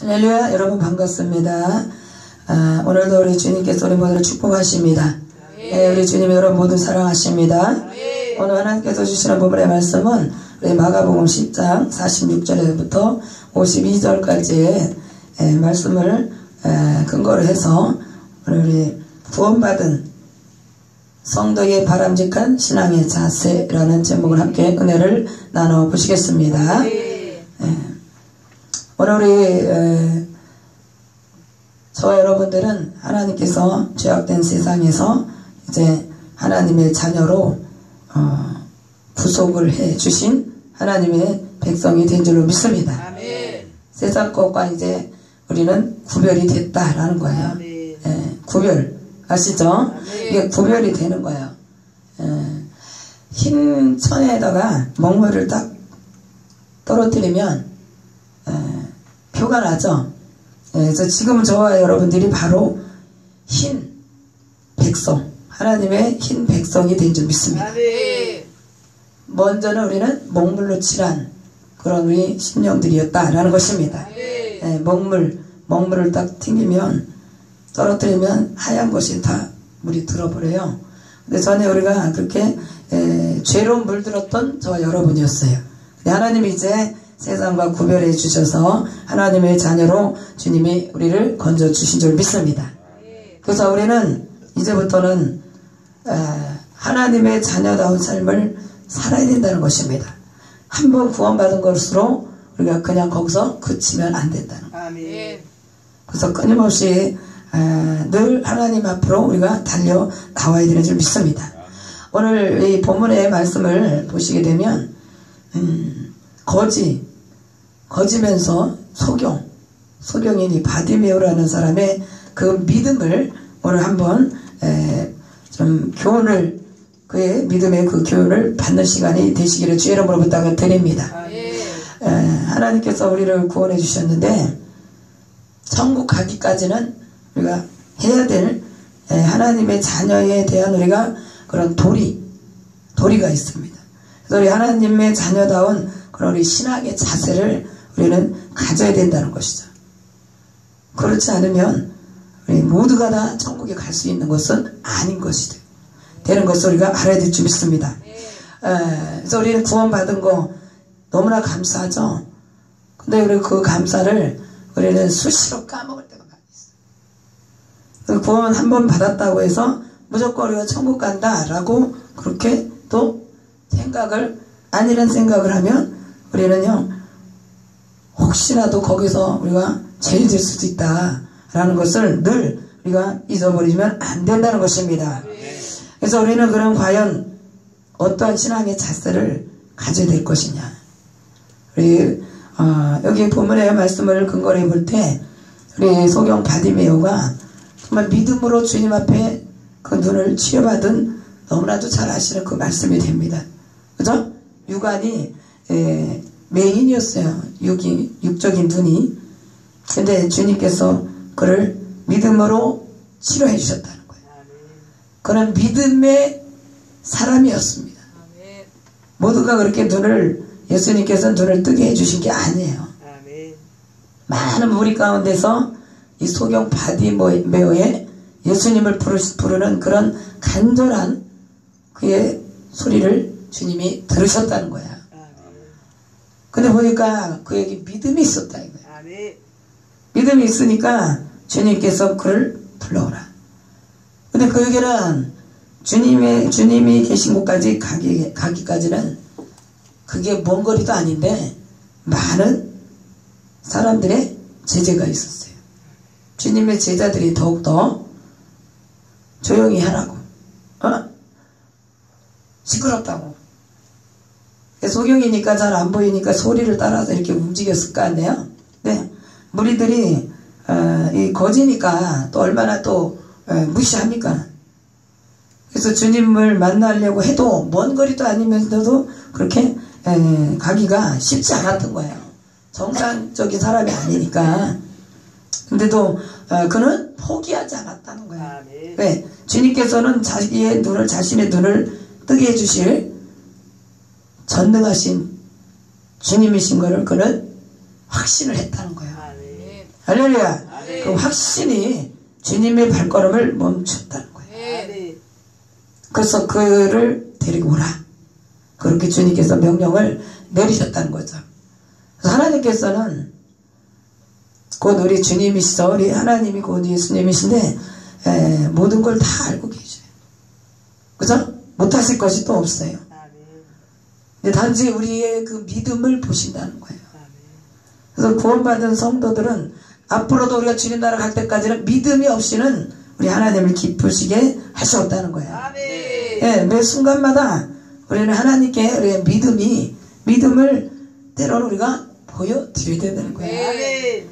할렐루야. 여러분 반갑습니다. 오늘도 우리 주님께서 우리 모두를 축복하십니다. 우리 주님 여러분 모두 사랑하십니다. 오늘 하나님께서 주시는 본문의 말씀은 우리 마가복음 10장 46절부터 52절까지의 말씀을 근거로 해서 우리 구원받은 성도의 바람직한 신앙의 자세라는 제목을 함께 은혜를 나눠보시겠습니다. 오늘 우리 저와 여러분들은 하나님께서 죄악된 세상에서 이제 하나님의 자녀로 구속을 해 주신 하나님의 백성이 된 줄로 믿습니다. 아멘. 세상 것과 이제 우리는 구별이 됐다라는 거예요. 구별 아시죠? 아멘. 이게 구별이 되는 거예요. 흰 천에다가 먹물을 딱 떨어뜨리면 표가 나죠. 그래서 지금 저와 여러분들이 바로 흰 백성, 하나님의 흰 백성이 된 줄 믿습니다. 먼저는 우리는 먹물로 칠한 그런 우리 심령들이었다라는 것입니다. 먹물을 딱 튕기면 떨어뜨리면 하얀 것이 다 물이 들어버려요. 근데 전에 우리가 그렇게 죄로 물들었던 저와 여러분이었어요. 근데 하나님이 이제 세상과 구별해 주셔서 하나님의 자녀로 주님이 우리를 건져 주신 줄 믿습니다. 그래서 우리는 이제부터는 하나님의 자녀다운 삶을 살아야 된다는 것입니다. 한번 구원받은 것으로 우리가 그냥 거기서 그치면 안 된다는 거예요. 그래서 끊임없이 늘 하나님 앞으로 우리가 달려 나와야 되는 줄 믿습니다. 오늘 이 본문의 말씀을 보시게 되면 거지면서 소경인 이 바디메오라는 사람의 그 믿음을 오늘 한번 좀 교훈을, 그의 믿음의 그 교훈을 받는 시간이 되시기를 주의 이름으로 부탁드립니다. 하나님께서 우리를 구원해 주셨는데 천국 가기까지는 우리가 해야 될 하나님의 자녀에 대한 우리가 그런 도리가 있습니다. 그래서 우리 하나님의 자녀다운 그런 우리 신앙의 자세를 우리는 가져야 된다는 것이죠. 그렇지 않으면 우리 모두가 다 천국에 갈 수 있는 것은 아닌 것이 되는 것을 우리가 알아야 될 줄 믿습니다. 그래서 우리는 구원받은 거 너무나 감사하죠. 근데 우리 그 감사를 우리는 수시로 까먹을 때가 많이 있어요. 구원 한 번 받았다고 해서 무조건 우리가 천국 간다라고 그렇게 또 아니란 생각을 하면 우리는요, 혹시라도 거기서 우리가 죄를 질 수도 있다라는 것을 늘 우리가 잊어버리면 안 된다는 것입니다. 그래서 우리는 그럼 과연 어떠한 신앙의 자세를 가져야 될 것이냐. 우리 여기 본문의 말씀을 근거로 해볼 때 우리 소경 바디메오가 정말 믿음으로 주님 앞에 그 눈을 치유받은 너무나도 잘 아시는 그 말씀이 됩니다. 그죠? 육안이 맹인이었어요. 육적인 눈이. 근데 주님께서 그를 믿음으로 치료해 주셨다는 거예요. 그는 믿음의 사람이었습니다. 모두가 그렇게 예수님께서 눈을 뜨게 해주신 게 아니에요. 많은 무리 가운데서 이 소경 바디메오의 예수님을 부르는 그런 간절한 그의 소리를 주님이 들으셨다는 거야. 근데 보니까 그에게 믿음이 있었다 이거야. 믿음이 있으니까 주님께서 그를 불러오라. 근데 그에게는 주님이 계신 곳까지 가기까지는 그게 먼 거리도 아닌데 많은 사람들의 제재가 있었어요. 주님의 제자들이 더욱더 조용히 하라고, 시끄럽다고. 소경이니까 잘 안 보이니까 소리를 따라서 이렇게 움직였을 거 아니에요. 네. 무리들이 이 거지니까 또 얼마나 또 무시합니까? 그래서 주님을 만나려고 해도 먼 거리도 아니면서도 그렇게 가기가 쉽지 않았던 거예요. 정상적인 사람이 아니니까. 근데도 그는 포기하지 않았다는 거예요. 왜? 주님께서는 자신의 눈을 뜨게 해주실 전능하신 주님이신 것을 그는 확신을 했다는 거예요. 할렐루야. 그 확신이 주님의 발걸음을 멈췄다는 거예요. 그래서 그를 데리고 오라. 그렇게 주님께서 명령을 내리셨다는 거죠. 그래서 하나님께서는 곧 우리 주님이시죠. 우리 하나님이 곧 예수님이신데 모든 걸 다 알고 계셔요. 그죠? 못하실 것이 또 없어요. 근데 단지 우리의 그 믿음을 보신다는 거예요. 그래서 구원받은 성도들은 앞으로도 우리가 주님 나라 갈 때까지는 믿음이 없이는 우리 하나님을 기쁘시게 할 수 없다는 거예요. 예, 매 순간마다 우리는 하나님께 우리의 믿음을 때로는 우리가 보여드려야 되는 거예요.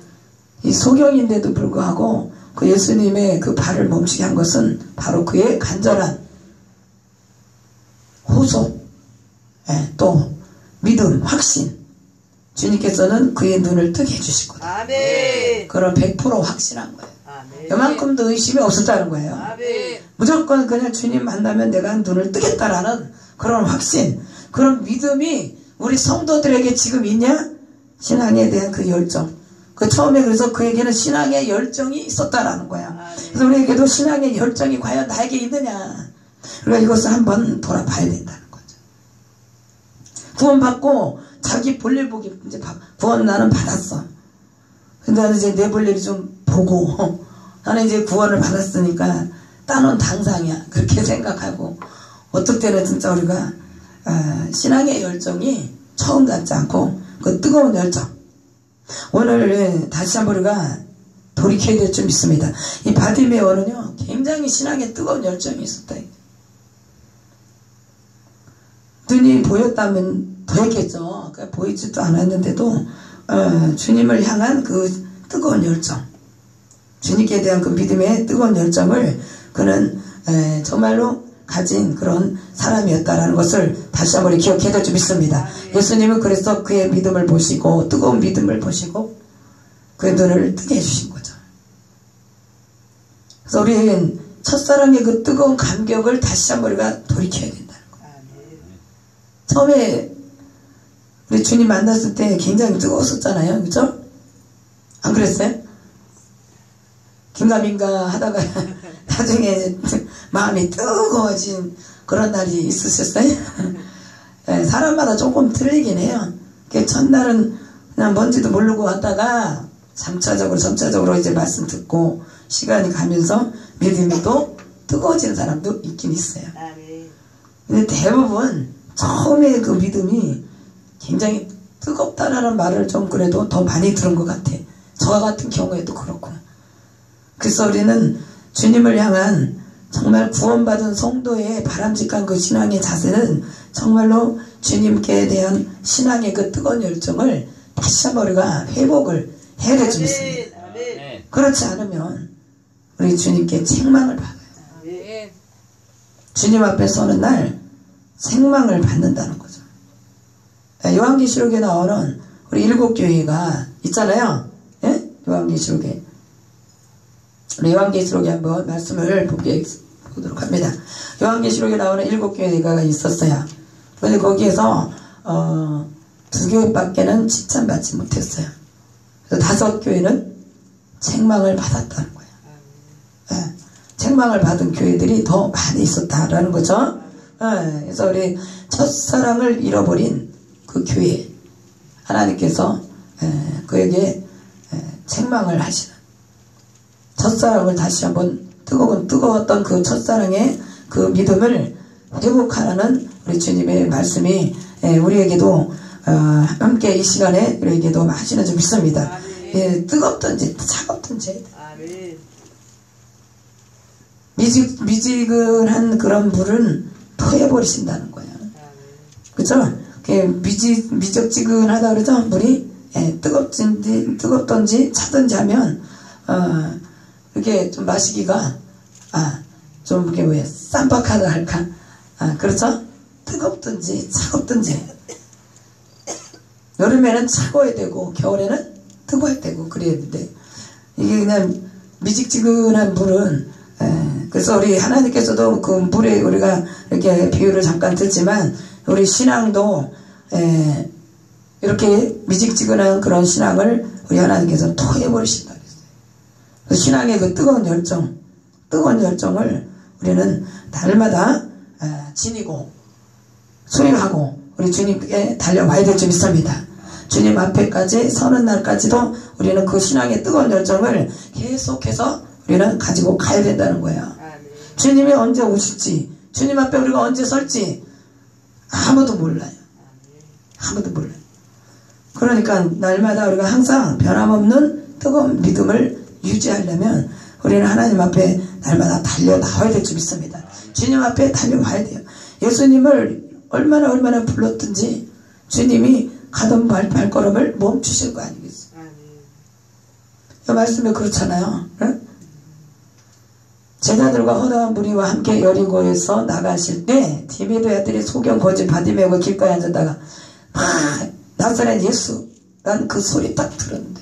이 소경인데도 불구하고 그 예수님의 그 발을 멈추게 한 것은 바로 그의 간절한 호소, 예, 또 믿음, 확신. 주님께서는 그의 눈을 뜨게 해주시거든요. 그런 100% 확신한 거예요. 이만큼도 의심이 없었다는 거예요. 무조건 그냥 주님 만나면 내가 눈을 뜨겠다라는 그런 확신, 그런 믿음이 우리 성도들에게 지금 있냐? 신앙에 대한 그 열정. 그 처음에 그래서 그에게는 신앙의 열정이 있었다라는 거야. 그래서 우리에게도 신앙의 열정이 과연 나에게 있느냐? 우리가 이것을 한번 돌아봐야 된다는 거죠. 구원받고 자기 볼일 보기, 이제 구원 나는 받았어. 근데 나는 이제 내 볼일을 좀 보고, 나는 이제 구원을 받았으니까 따놓은 당상이야. 그렇게 생각하고, 어떨 때는 진짜 우리가, 신앙의 열정이 처음 같지 않고, 그 뜨거운 열정. 오늘 다시 한번 우리가 돌이켜야 될 점 있습니다. 이 바디메오는요, 굉장히 신앙에 뜨거운 열정이 있었다. 눈이 보였다면 보였겠죠. 그러니까 보이지도 않았는데도 주님을 향한 그 뜨거운 열정, 주님께 대한 그 믿음의 뜨거운 열정을 그는 정말로 가진 그런 사람이었다라는 것을 다시 한번 기억해야 될 줄 믿습니다. 예수님은 그래서 그의 믿음을 보시고 뜨거운 믿음을 보시고 그의 눈을 뜨게 해주신 거죠. 그래서 우리는 첫사랑의 그 뜨거운 감격을 다시 한번 우리가 돌이켜야 된다는 거예요. 처음에 우리 주님 만났을 때 굉장히 뜨거웠었잖아요. 그죠? 안 그랬어요? 긴가민가 하다가 나중에 마음이 뜨거워진 그런 날이 있으셨어요? 네, 사람마다 조금 틀리긴 해요. 첫날은 그냥 뭔지도 모르고 왔다가 점차적으로 이제 말씀 듣고 시간이 가면서 믿음이 또 뜨거워지는 사람도 있긴 있어요. 근데 대부분 처음에 그 믿음이 굉장히 뜨겁다라는 말을 좀 그래도 더 많이 들은 것 같아. 저와 같은 경우에도 그렇고. 그래서 우리는 주님을 향한 정말 구원받은 성도의 바람직한 그 신앙의 자세는 정말로 주님께 대한 신앙의 그 뜨거운 열정을 다시 한번 우리가 회복을 해야 될 줄 믿습니다. 그렇지 않으면 우리 주님께 책망을 받아요. 주님 앞에 서는 날 책망을 받는다는 거죠. 요한계시록에 나오는 우리 7교회가 있잖아요. 예? 요한계시록에. 우리 요한계시록에 한번 말씀을 보도록 합니다. 요한계시록에 나오는 7교회가 있었어요. 그런데 거기에서 2교회밖에는 칭찬받지 못했어요. 그래서 5교회는 책망을 받았다는 거예요. 예, 책망을 받은 교회들이 더 많이 있었다라는 거죠. 예, 그래서 우리 첫사랑을 잃어버린 그 교회, 하나님께서 그에게 책망을 하시는, 첫사랑을 다시 한번 뜨거웠던 그 첫사랑의 그 믿음을 회복하라는 우리 주님의 말씀이 우리에게도 함께 이 시간에 우리에게도 하시는 줄 믿습니다. 예, 뜨겁든지 차갑든지 미지근한 그런 물은 토해버리신다는 거예요. 그쵸? 미적지근하다 그러죠? 물이 뜨겁든지 차든지 하면 이렇게 좀 마시기가 좀 이게 뭐야, 쌈박하다 할까? 그렇죠? 뜨겁든지 차갑든지. 여름에는 차가워야 되고 겨울에는 뜨거워야 되고 그래야 되는데 이게 그냥 미직지근한 물은 그래서 우리 하나님께서도 그 물에 우리가 이렇게 비유를 잠깐 듣지만 우리 신앙도 이렇게 미직지근한 그런 신앙을 우리 하나님께서 토해버리신다 그랬어요. 그 신앙의 그 뜨거운 열정을 우리는 날마다 지니고 수행하고 우리 주님께 달려와야 될 줄 믿습니다. 주님 앞에까지 서는 날까지도 우리는 그 신앙의 뜨거운 열정을 계속해서 우리는 가지고 가야 된다는 거예요. 주님이 언제 오실지, 주님 앞에 우리가 언제 설지 아무도 몰라요. 아무도 몰라요. 그러니까 날마다 우리가 항상 변함없는 뜨거운 믿음을 유지하려면 우리는 하나님 앞에 날마다 달려 나와야 될 줄 믿습니다. 주님 앞에 달려와야 돼요. 예수님을 얼마나 불렀든지 주님이 가던 발걸음을 멈추실 거 아니겠어요? 이 말씀이 그렇잖아요. 응? 제자들과 허다한 무리와 함께 여리고에서 나가실 때 디메도 아들이 소경 거지 바디메고 길가에 앉았다가 나사렛 예수 난 그 소리 딱 들었는데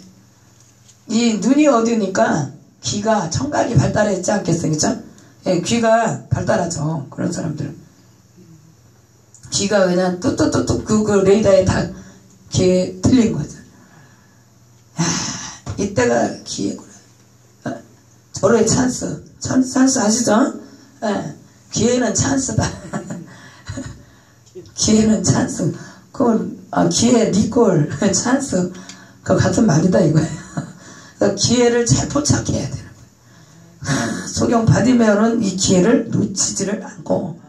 이 눈이 어두우니까 귀가 청각이 발달했지 않겠어요? 그죠? 예, 귀가 발달하죠. 그런 사람들은 귀가 그냥 뚜뚜뚜뚜 그 레이더에 다 귀에 들린 거죠. 야, 이때가 기회구나. 절호의 찬스. 찬스 아시죠? 예, 기회는 찬스다. 기회는 찬스. 기회, 니꼴, 찬스. 그 같은 말이다, 이거예요. 기회를 잘 포착해야 되는 거예요. 소경 바디메오는 이 기회를 놓치지를 않고,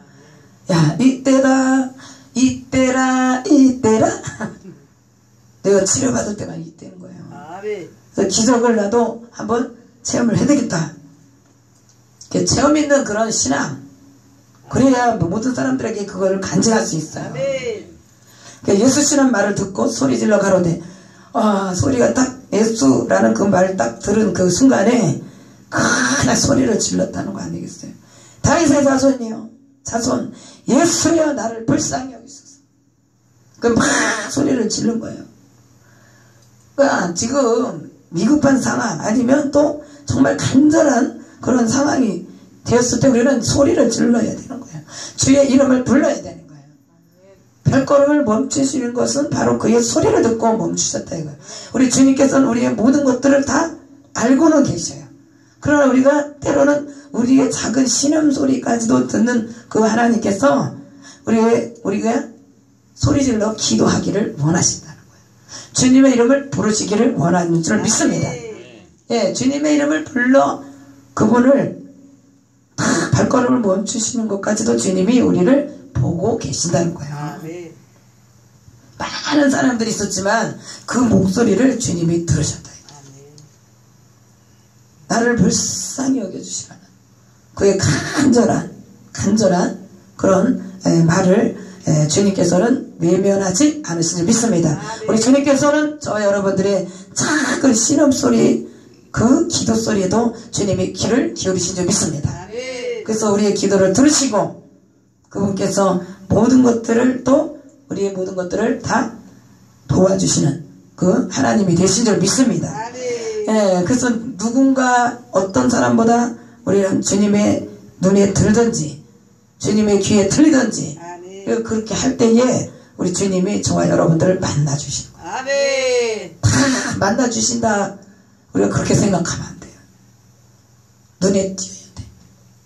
야, 이때다, 이때라. 내가 치료받을 때가 이때인 거예요. 그래서 기적을 나도 한번 체험을 해야되겠다. 체험 있는 그런 신앙. 그래야 모든 사람들에게 그걸 간증할 수 있어요. 예수씨란 말을 듣고 소리질러 가로되, 소리가 딱 예수라는 그 말을 딱 들은 그 순간에 그냥 소리를 질렀다는 거 아니겠어요? 다윗의 자손 예수여 나를 불쌍히 여기소서. 막 소리를 지른 거예요. 그러니까 지금 미급한 상황 아니면 또 정말 간절한 그런 상황이 되었을 때 우리는 소리를 질러야 되는 거예요. 주의 이름을 불러야 되는 거예요. 발걸음을 멈추시는 것은 바로 그의 소리를 듣고 멈추셨다 이거예요. 우리 주님께서는 우리의 모든 것들을 다 알고는 계셔요. 그러나 우리가 때로는 우리의 작은 신음소리까지도 듣는 그 하나님께서 우리가 소리질러 기도하기를 원하신다는 거예요. 주님의 이름을 부르시기를 원하는 줄 믿습니다. 예, 주님의 이름을 불러 그분을 발걸음을 멈추시는 것까지도 주님이 우리를 보고 계신다는 거예요. 많은 사람들이 있었지만 그 목소리를 주님이 들으셨다. 나를 불쌍히 여겨주시라는 그의 간절한 그런 말을 주님께서는 외면하지 않으신 줄 믿습니다. 우리 주님께서는 저와 여러분들의 작은 신음소리 그 기도소리에도 주님이 귀를 기울이신 줄 믿습니다. 그래서 우리의 기도를 들으시고 그분께서 모든 것들을 또 우리의 모든 것들을 다 도와주시는 그 하나님이 되신 줄 믿습니다. 예, 그래서 누군가 어떤 사람보다 우리는 주님의 눈에 들든지 주님의 귀에 들리든지 그렇게 할 때에 우리 주님이 저와 여러분들을 만나주시는 거예요. 다 만나주신다 우리가 그렇게 생각하면 안 돼요. 눈에 띄어야 돼.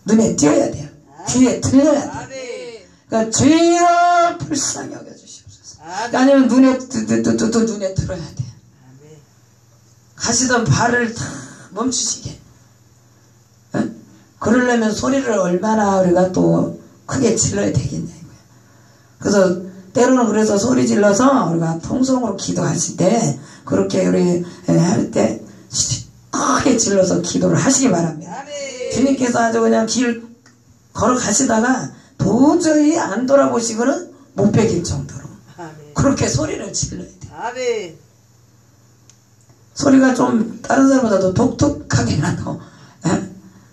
눈에 띄어야 돼요. 귀에 들려야 돼. 그러니까 주여 불쌍히 여겨주시옵소서. 아니면 눈에 들어야 돼. 가시던 발을 다 멈추시게. 어? 그러려면 소리를 얼마나 우리가 또 크게 질러야 되겠냐 이거예요. 그래서 때로는 그래서 소리 질러서 우리가 통성으로 기도하실 때 그렇게 우리 할 때 크게 질러서 기도를 하시기 바랍니다. 주님께서 아주 그냥 길 걸어가시다가 도저히 안 돌아보시고는 못 베길 정도로 그렇게 소리를 질러야 돼요. 소리가 좀 다른 사람보다도 독특하게 나도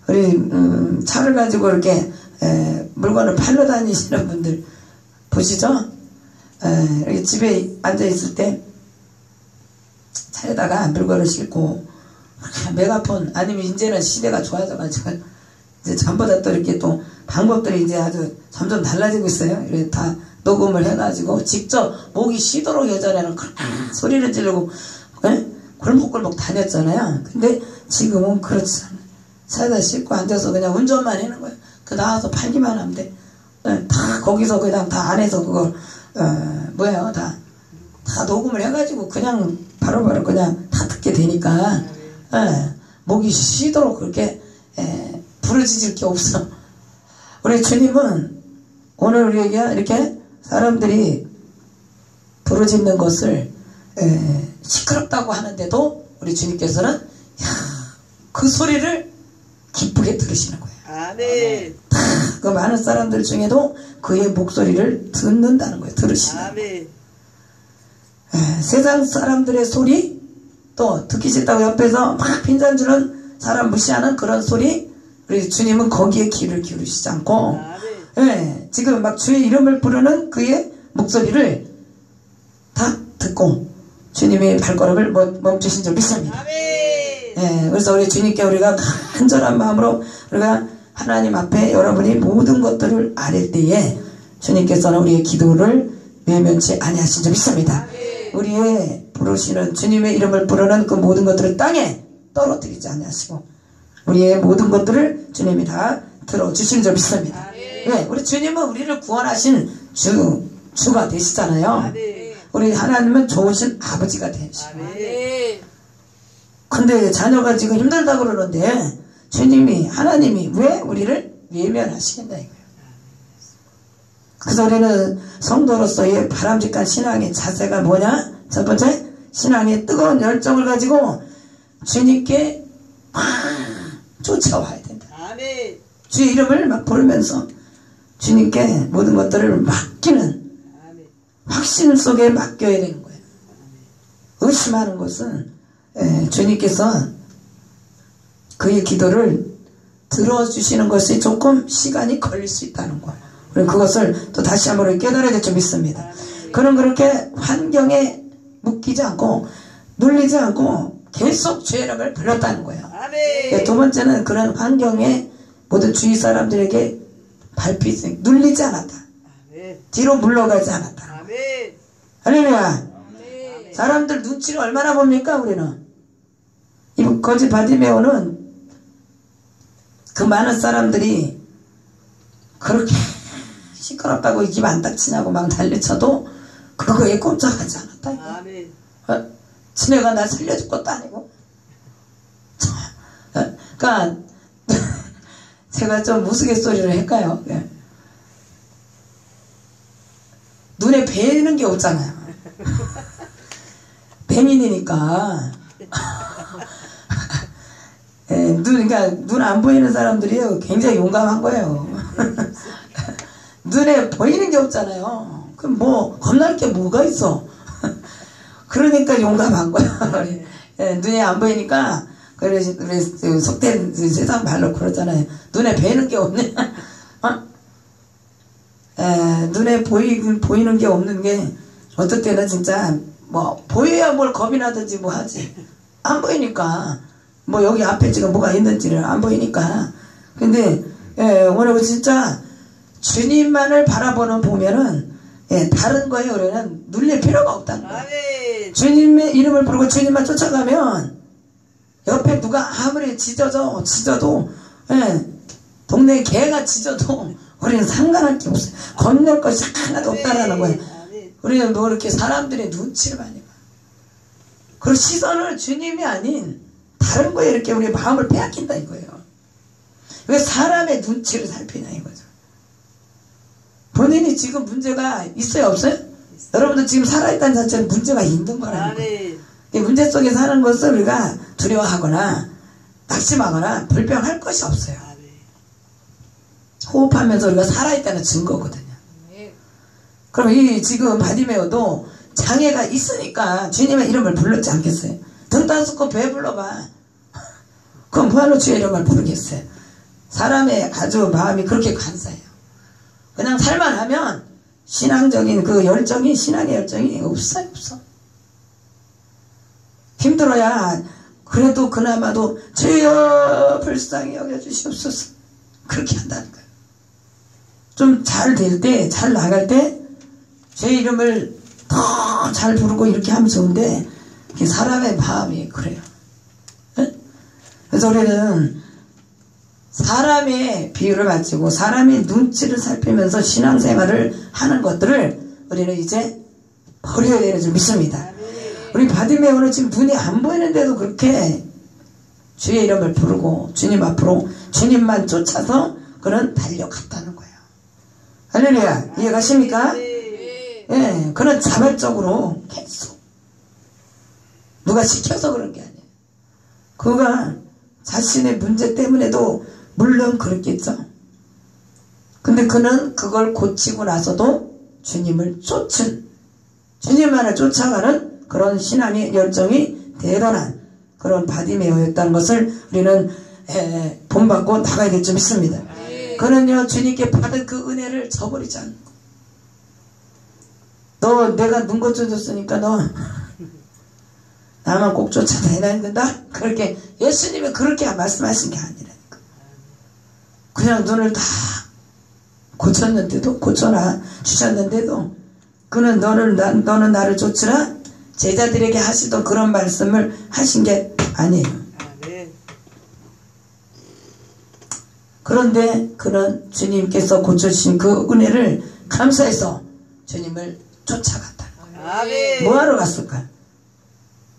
우리 차를 가지고 이렇게 물건을 팔러 다니시는 분들 보시죠? 이렇게 집에 앉아 있을 때 차에다가 물건을 싣고 메가폰 아니면 이제는 시대가 좋아져가지고 이제 전보다 또 이렇게 또 방법들이 이제 아주 점점 달라지고 있어요. 이렇게 다 녹음을 해가지고 직접 목이 쉬도록 예전에는 소리를 지르고 골목골목 다녔잖아요. 근데 지금은 그렇지 않아요. 사다 씻고 앉아서 그냥 운전만 하는 거예요. 그 나와서 팔기만 하면 돼. 다 거기서 그냥 다 안에서 그걸 다 녹음을 해가지고 그냥 바로바로 그냥 다 듣게 되니까 목이 쉬도록 그렇게 부르짖을 게 없어. 우리 주님은 오늘 우리에게 이렇게 사람들이 부르짖는 것을 시끄럽다고 하는데도 우리 주님께서는 그 소리를 기쁘게 들으시는 거예요. 아멘. 그 많은 사람들 중에도 그의 목소리를 듣는다는 거예요. 들으시는 거예요. 세상 사람들의 소리, 또 듣기 싫다고 옆에서 막 핀잔주는 사람 무시하는 그런 소리, 우리 주님은 거기에 귀를 기울이시지 않고 지금 막 주의 이름을 부르는 그의 목소리를 다 듣고 주님의 발걸음을 멈추신 줄 믿습니다. 그래서 우리 주님께 우리가 간절한 마음으로 우리가 하나님 앞에 여러분이 모든 것들을 아릴 때에 주님께서는 우리의 기도를 외면치 아니하신 줄 믿습니다. 우리의 부르시는 주님의 이름을 부르는 그 모든 것들을 땅에 떨어뜨리지 아니하시고 우리의 모든 것들을 주님이 다 들어주신 줄 믿습니다. 우리 주님은 우리를 구원하신 주가 되시잖아요. 우리 하나님은 좋으신 아버지가 되시고 근데 자녀가 지금 힘들다고 그러는데 주님이 하나님이 왜 우리를 외면하시겠다 이거예요. 그래서 우리는 성도로서의 바람직한 신앙의 자세가 뭐냐? 첫 번째, 신앙의 뜨거운 열정을 가지고 주님께 막 쫓아와야 된다. 주의 이름을 막 부르면서 주님께 모든 것들을 맡기는 확신 속에 맡겨야 되는 거예요. 의심하는 것은 주님께서 그의 기도를 들어주시는 것이 조금 시간이 걸릴 수 있다는 거예요. 그리고 그것을 또 다시 한번 깨달아야 될 줄 믿습니다. 그는 그렇게 환경에 묶이지 않고 눌리지 않고 계속 주의 이름을 불렀다는 거예요. 두 번째는 그런 환경에 모든 주위 사람들에게 밟히지 눌리지 않았다. 뒤로 물러가지 않았다. 할렐루야. 사람들 눈치를 얼마나 봅니까 우리는. 이 거지 바디메오는 그 많은 사람들이 그렇게 시끄럽다고 입 안 닥치냐고 막 난리쳐도 그거에 꼼짝하지 않았다. 지네가 날 살려줄 것도 아니고. 그러니까 제가 좀 우스갯소리를 할까요? 눈에 뵈는 게 없잖아요. 뱀인이니까. 그러니까 눈 안 보이는 사람들이 굉장히 용감한 거예요. 눈에 보이는 게 없잖아요. 그럼 뭐 겁날 게 뭐가 있어. 그러니까 용감한 거야. 눈에 안 보이니까 그래서 속된 세상 말로 그러잖아요. 눈에 뵈는 게 없네. 눈에 보이는 게 없는 게 어떨 때는 진짜 뭐 보여야 뭘 겁이 나든지 뭐 하지. 안 보이니까 뭐 여기 앞에 지금 뭐가 있는지를 안 보이니까. 근데 오늘 진짜 주님만을 보면은 다른 거에 우리는 눌릴 필요가 없다는 거예요. 주님의 이름을 부르고 주님만 쫓아가면 옆에 누가 아무리 짖어도 동네 개가 짖어도 우리는 상관할 게 없어요. 건널 것이 하나도 없다라는 거예요. 우리는 뭐 이렇게 사람들의 눈치를 많이 봐요. 그리고 시선을 주님이 아닌 다른 거에 이렇게 우리 마음을 빼앗긴다 이거예요. 왜 사람의 눈치를 살피냐 이거죠. 본인이 지금 문제가 있어요 없어요? 여러분들 지금 살아있다는 자체는 문제가 있는 거라는 거예요. 문제 속에 사는 것을 우리가 두려워하거나 낙심하거나 불평할 것이 없어요. 호흡하면서 우리가 살아있다는 증거거든요. 그럼 이 지금 바디메오도 장애가 있으니까 주님의 이름을 불렀지 않겠어요? 등 따스고 배 불러봐. 그럼 뭐하러 주의 이름을 부르겠어요? 사람의 아주 마음이 그렇게 간사해요. 그냥 살만하면 신앙적인 그 열정이, 신앙의 열정이 없어요, 없어. 힘들어야 그래도 그나마도 주여 불쌍히 여겨주시옵소서 그렇게 한다는 거예요. 좀 잘 될 때, 잘 나갈 때 제 이름을 더 잘 부르고 이렇게 하면 좋은데 이게 사람의 마음이 그래요. 네? 그래서 우리는 사람의 비유를 가지고 사람의 눈치를 살피면서 신앙생활을 하는 것들을 우리는 이제 버려야 되는 줄 믿습니다. 우리 바디메오는 지금 눈이 안 보이는데도 그렇게 주의 이름을 부르고 주님 앞으로 주님만 쫓아서 그는 달려갔다는 거예요. 할렐루야. 이해가십니까? 예, 그는 자발적으로 계속 누가 시켜서 그런 게 아니에요. 그가 자신의 문제 때문에도 물론 그랬겠죠. 근데 그는 그걸 고치고 나서도 주님을 쫓은, 주님만을 쫓아가는 그런 신앙의 열정이 대단한 그런 바디메오였다는 것을 우리는 본받고 나가야 될 줄 믿습니다. 그는요, 주님께 받은 그 은혜를 저버리지 않고, 너 내가 눈 고쳐줬으니까 너 나만 꼭 쫓아다녀야 된다? 그렇게 예수님이 그렇게 말씀하신 게 아니라니까. 그냥 눈을 다 고쳤는데도, 고쳐놔 주셨는데도 그는 너는 나를 쫓으라 제자들에게 하시던 그런 말씀을 하신 게 아니에요. 그런데 그는 주님께서 고쳐주신 그 은혜를 감사해서 주님을 쫓아갔다. 뭐하러 갔을까?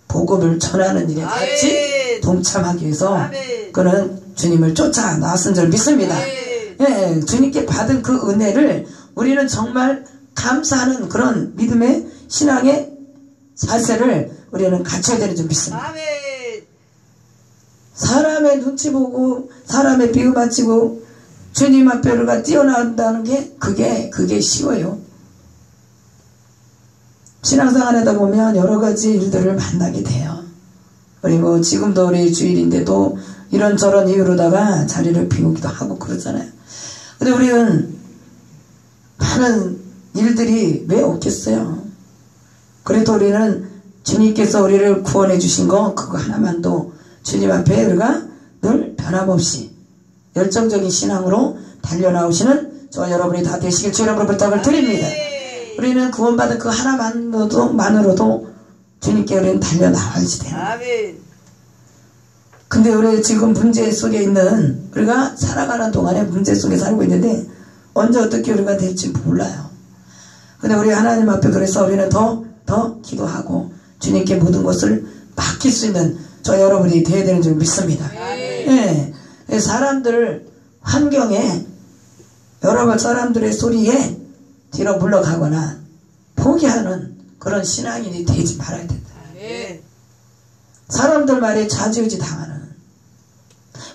복음을 전하는 일에 같이 동참하기 위해서 그는 주님을 쫓아 나왔은 줄 믿습니다. 예, 주님께 받은 그 은혜를 우리는 정말 감사하는 그런 믿음의 신앙의 자세를 우리는 갖춰야 되는 줄 믿습니다. 사람의 눈치 보고 사람의 비유 맞추고 주님 앞에 우리가 뛰어나온다는 게 그게 쉬워요. 신앙생활 하다 보면 여러 가지 일들을 만나게 돼요. 그리고 지금도 우리 주일인데도 이런저런 이유로다가 자리를 비우기도 하고 그러잖아요. 근데 우리는 많은 일들이 왜 없겠어요? 그래도 우리는 주님께서 우리를 구원해 주신 거 그거 하나만도 주님 앞에 우리가 늘 변함없이 열정적인 신앙으로 달려나오시는 저와 여러분이 다 되시길 주 여러분을 부탁을 드립니다. 우리는 구원받은 그 하나만으로도 주님께 우리는 달려나와야지 돼요. 근데 우리 지금 문제 속에 있는, 우리가 살아가는 동안에 문제 속에 살고 있는데 언제 어떻게 우리가 될지 몰라요. 근데 우리 하나님 앞에 그래서 우리는 더 기도하고 주님께 모든 것을 맡길 수 있는 저 여러분이 되어야 되는 줄 믿습니다. 예. 사람들 환경에 여러 사람들의 소리에 뒤로 물러가거나 포기하는 그런 신앙인이 되지 말아야 된다. 사람들 말에 좌지우지 당하는,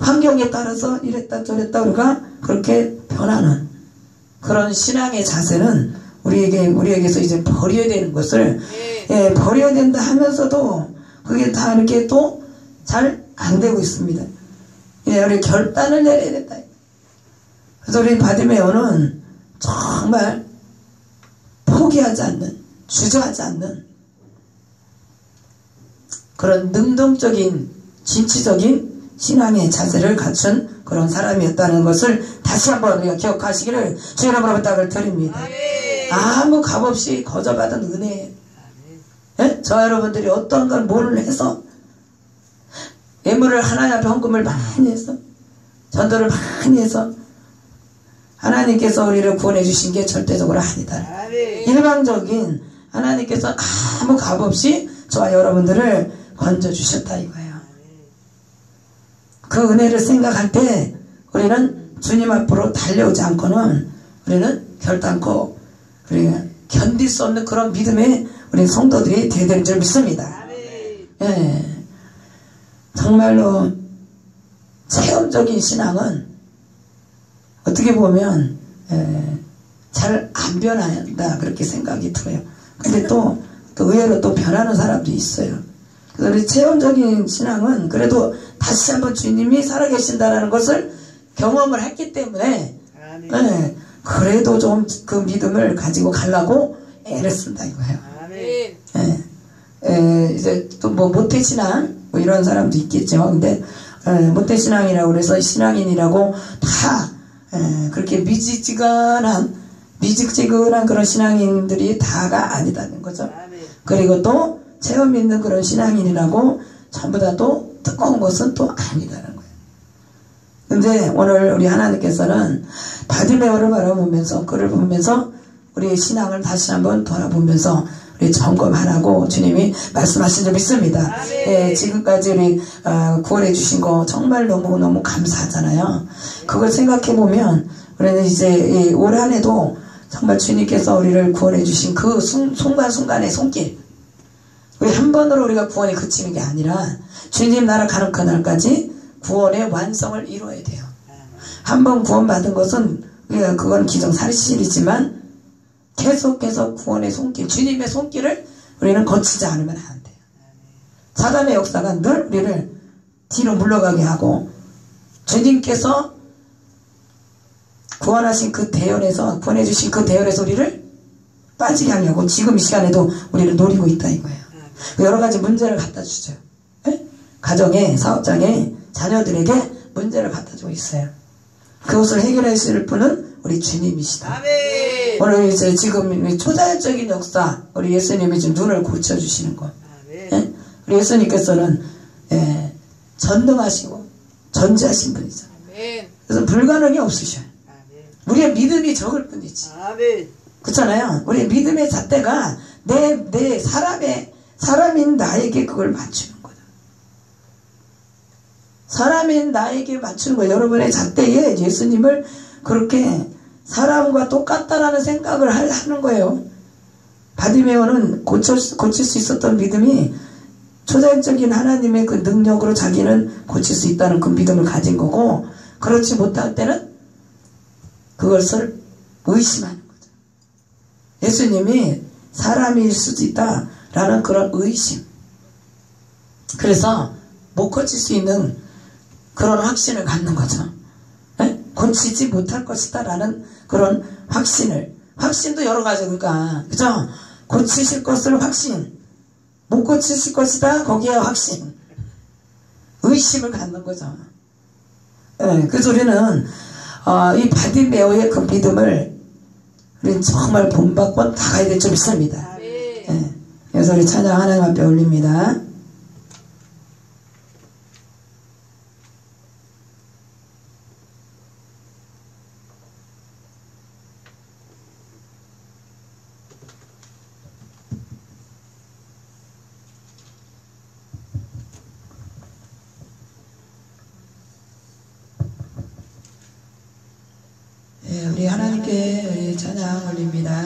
환경에 따라서 이랬다 저랬다 우리가 그렇게 변하는 그런 신앙의 자세는 우리에게서 이제 버려야 되는 것을 버려야 된다 하면서도 그게 다 이렇게 또 잘 안 되고 있습니다. 우리 결단을 내려야 된다. 그래서 우리 바디메오는 정말 포기하지 않는, 주저하지 않는 그런 능동적인 진취적인 신앙의 자세를 갖춘 그런 사람이었다는 것을 다시 한번 우리가 기억하시기를 주 여러분의 부탁을 드립니다. 아무 값없이 거저받은 은혜예요. 예? 저 여러분들이 어떤 걸 뭘 해서 예물을 하나님 앞에 헌금을 많이 해서 전도를 많이 해서 하나님께서 우리를 구원해 주신 게 절대적으로 아니다. 일방적인 하나님께서 아무 값없이 저와 여러분들을 건져주셨다 이거예요. 그 은혜를 생각할 때 우리는 주님 앞으로 달려오지 않고는 우리는 결단코 우리가 견딜 수 없는 그런 믿음의 우리 성도들이 되어야 되는 줄 믿습니다. 예. 정말로 체험적인 신앙은 어떻게 보면 잘 안 변한다 그렇게 생각이 들어요. 근데 또 의외로 또 변하는 사람도 있어요. 그래서 우리 체험적인 신앙은 그래도 다시 한번 주님이 살아계신다는 것을 경험을 했기 때문에 그래도 좀 그 믿음을 가지고 가려고 애를 쓴다 이거예요. 이제 또 뭐 모태신앙 뭐 이런 사람도 있겠죠. 근데 모태신앙이라고 그래서 신앙인이라고 다 그렇게 미직지근한 그런 신앙인들이 다가 아니다는 거죠. 그리고 또 체험 있는 그런 신앙인이라고 전부 다 또 뜨거운 것은 또 아니다는 거예요. 근데 오늘 우리 하나님께서는 바디메오를 바라보면서 그를 보면서 우리의 신앙을 다시 한번 돌아보면서 우리 점검하라고 주님이 말씀하신 줄 믿습니다. 예, 지금까지 우리 구원해 주신 거 정말 너무너무 감사하잖아요. 그걸 생각해 보면 우리는 이제 올 한 해도 정말 주님께서 우리를 구원해 주신 그 순간순간의 손길, 우리 한 번으로 우리가 구원이 그치는 게 아니라 주님 나라 가는 그날까지 구원의 완성을 이루어야 돼요. 한 번 구원받은 것은 그건 기정사실이지만 계속해서 구원의 손길, 주님의 손길을 우리는 거치지 않으면 안 돼요. 사단의 역사가 늘 우리를 뒤로 물러가게 하고 주님께서 구원하신 그 대열에서, 구원해 주신 그 대열에서 우리를 빠지게 하려고 지금 이 시간에도 우리를 노리고 있다 이거예요. 여러 가지 문제를 갖다 주죠. 네? 가정에, 사업장에, 자녀들에게 문제를 갖다 주고 있어요. 그것을 해결해 주실 분은 우리 주님이시다. 아멘. 오늘 이제 지금 초자연적인 역사, 우리 예수님이 지금 눈을 고쳐주시는 것. 네? 우리 예수님께서는 전능하시고 전지하신 분이죠. 아멘. 그래서 불가능이 없으셔요. 아멘. 우리의 믿음이 적을 뿐이지. 아멘. 그렇잖아요. 우리의 믿음의 잣대가 내 사람인 나에게 그걸 맞추는 거죠. 사람인 나에게 맞추는 거예요. 여러분의 잣대에 예수님을 그렇게 사람과 똑같다라는 생각을 하는 거예요. 바디메오는 고칠 수 있었던 믿음이 초자연적인 하나님의 그 능력으로 자기는 고칠 수 있다는 그 믿음을 가진 거고, 그렇지 못할 때는 그것을 의심하는 거죠. 예수님이 사람일 수도 있다라는 그런 의심. 그래서 못 고칠 수 있는 그런 확신을 갖는 거죠. 네? 고치지 못할 것이다 라는 그런 확신도 여러 가지, 그러니까 그죠? 고치실 것을 확신, 못 고치실 것이다 거기에 확신, 의심을 갖는 거죠. 네, 그래서 우리는 이 바디메오의 그 믿음을 우리는 정말 본받고 다 가야 될 줄 믿습니다. 네, 그래서 우리 찬양 하나님 앞에 올립니다. 우리 하나님께 우리 찬양 올립니다.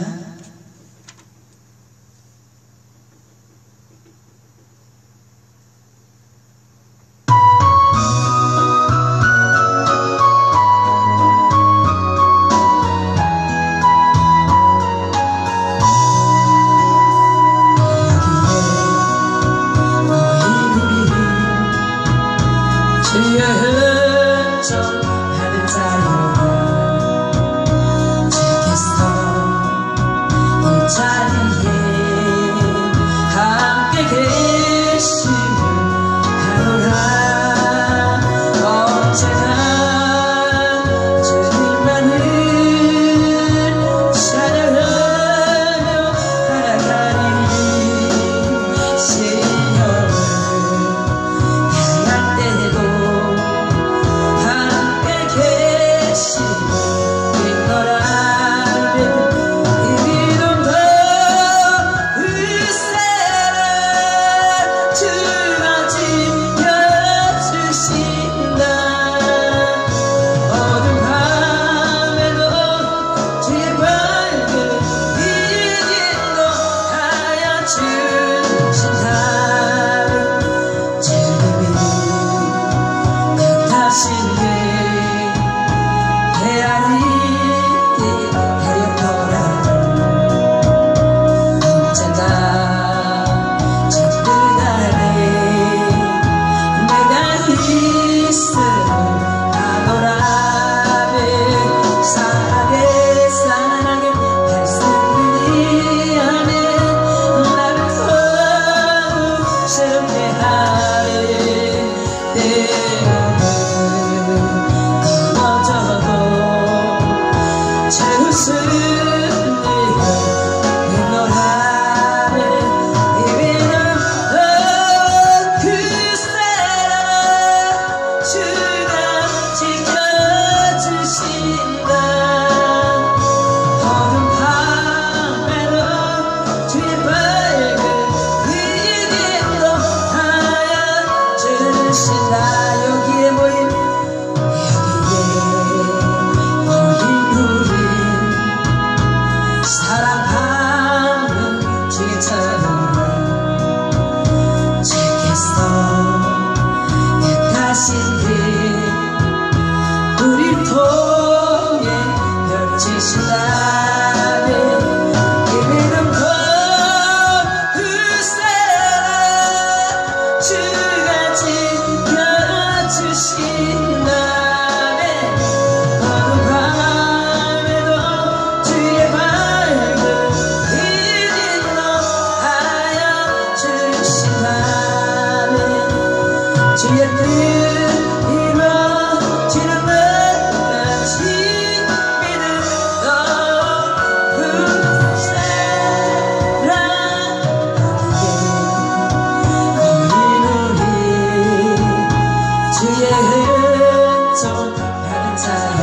주의 은총 감사요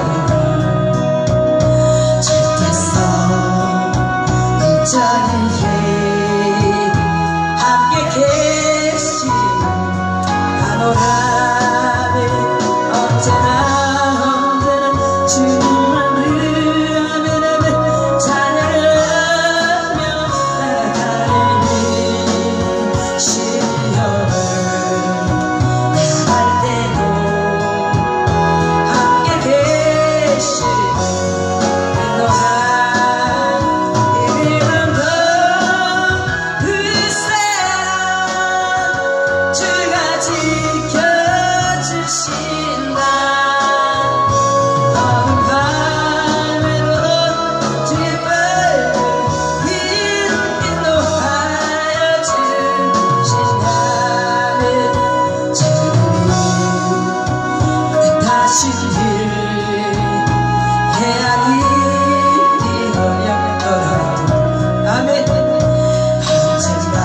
주께서 일자리에 함께 계시 가노라는 언제나 주님만 부르면 찬양하며 나아가는 시험을 나갈 때도 함께 계시 인도한 이름은 더 으세라 주가 지켜주신다 어느 밤에도 주의 빨간 빛 인도하여 주신다는 주님이 다시 일 해야지 어렵더라도 아멘 언제나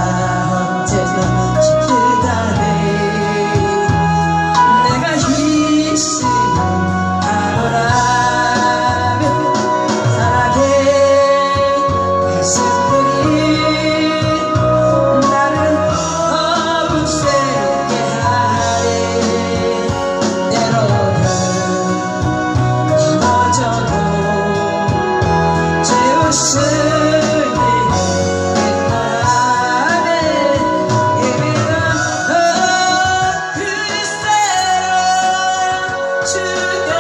지키다네 내가 희생하노라면 사랑의 백성들이 나를 더욱 새롭게 하리 때로는 넘어져도 제 웃음이 빛나네 예비가 그리스도로 주가